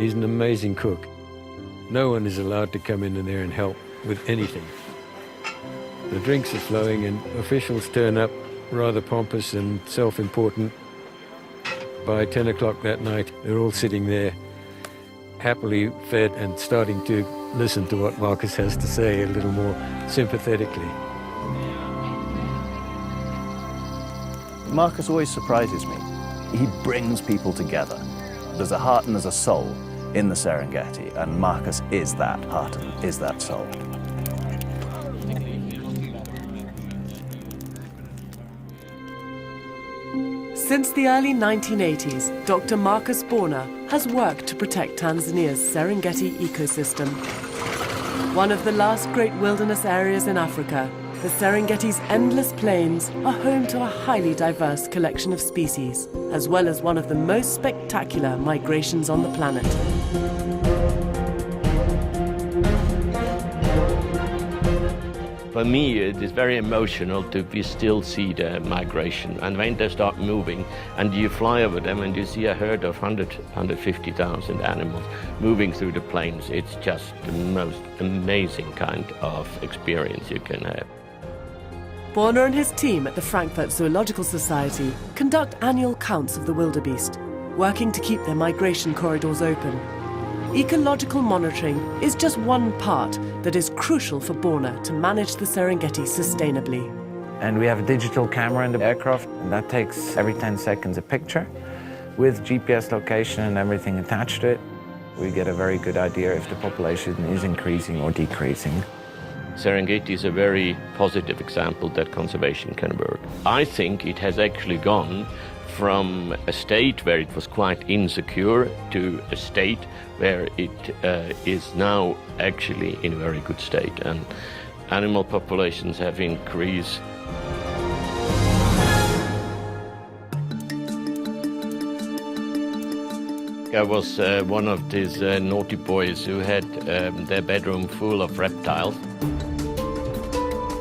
He's an amazing cook. No one is allowed to come in there and help with anything. The drinks are flowing and officials turn up rather pompous and self-important. By 10 o'clock that night, they're all sitting there, happily fed and starting to listen to what Markus has to say a little more sympathetically. Markus always surprises me. He brings people together. There's a heart and there's a soul in the Serengeti, and Markus is that heart and is that soul. Since the early 1980s, Dr. Markus Borner has worked to protect Tanzania's Serengeti ecosystem. One of the last great wilderness areas in Africa, the Serengeti's endless plains are home to a highly diverse collection of species, as well as one of the most spectacular migrations on the planet. For me, it is very emotional to still see the migration. And when they start moving, and you fly over them and you see a herd of 150,000 animals moving through the plains, it's just the most amazing kind of experience you can have. Borner and his team at the Frankfurt Zoological Society conduct annual counts of the wildebeest, working to keep their migration corridors open. Ecological monitoring is just one part that is crucial for Borner to manage the Serengeti sustainably. And we have a digital camera in the aircraft, and that takes every 10 seconds a picture with GPS location and everything attached to it. We get a very good idea if the population is increasing or decreasing. Serengeti is a very positive example that conservation can work. I think it has actually gone from a state where it was quite insecure to a state where it is now actually in a very good state, and animal populations have increased. I was one of these naughty boys who had their bedroom full of reptiles.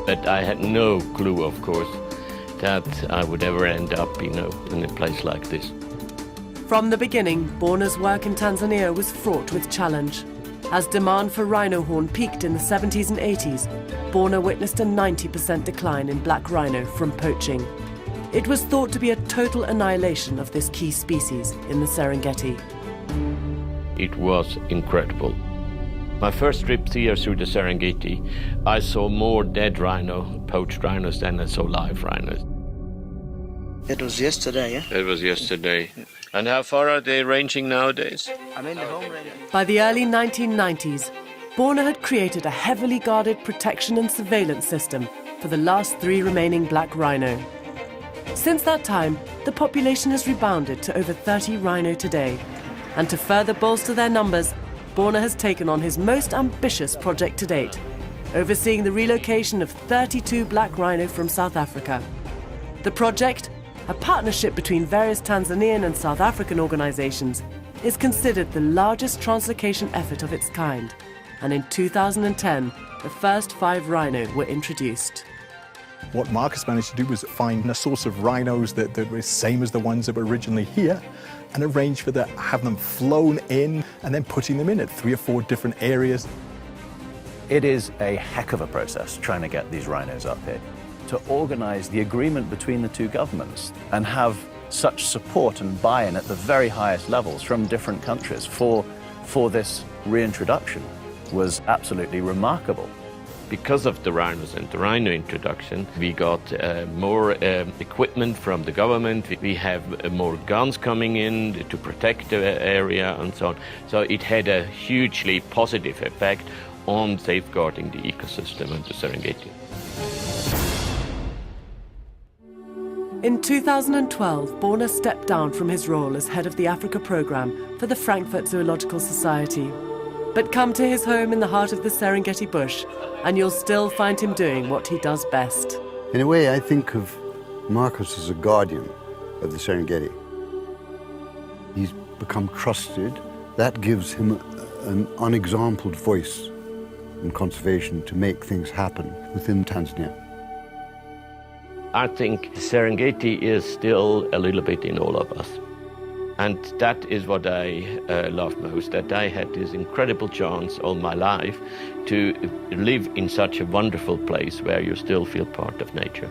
But I had no clue, of course, that I would ever end up, in a place like this. From the beginning, Borner's work in Tanzania was fraught with challenge. As demand for rhino horn peaked in the 70s and 80s, Borner witnessed a 90% decline in black rhino from poaching. It was thought to be a total annihilation of this key species in the Serengeti. It was incredible. My first trip here through the Serengeti, I saw more dead rhino, poached rhinos, than I saw live rhinos. It was yesterday, yeah? It was yesterday. Yeah. And how far are they ranging nowadays? I'm in the home range. By the early 1990s, Borner had created a heavily guarded protection and surveillance system for the last 3 remaining black rhino. Since that time, the population has rebounded to over 30 rhino today. And to further bolster their numbers, Borner has taken on his most ambitious project to date, overseeing the relocation of 32 black rhino from South Africa. The project, a partnership between various Tanzanian and South African organizations, is considered the largest translocation effort of its kind. And in 2010, the first 5 rhino were introduced. What Markus managed to do was find a source of rhinos that were the same as the ones that were originally here, and arrange for that, have them flown in, and then putting them in at 3 or 4 different areas. It is a heck of a process trying to get these rhinos up here, to organize the agreement between the 2 governments and have such support and buy-in at the very highest levels from different countries for this reintroduction was absolutely remarkable. Because of the rhinos and the rhino introduction, we got more equipment from the government. We have more guns coming in to protect the area and so on. So it had a hugely positive effect on safeguarding the ecosystem of the Serengeti. In 2012, Borner stepped down from his role as head of the Africa program for the Frankfurt Zoological Society. But come to his home in the heart of the Serengeti bush, and you'll still find him doing what he does best. In a way, I think of Markus as a guardian of the Serengeti. He's become trusted. That gives him an unexampled voice in conservation to make things happen within Tanzania. I think Serengeti is still a little bit in all of us. And that is what I love most, that I had this incredible chance all my life to live in such a wonderful place where you still feel part of nature.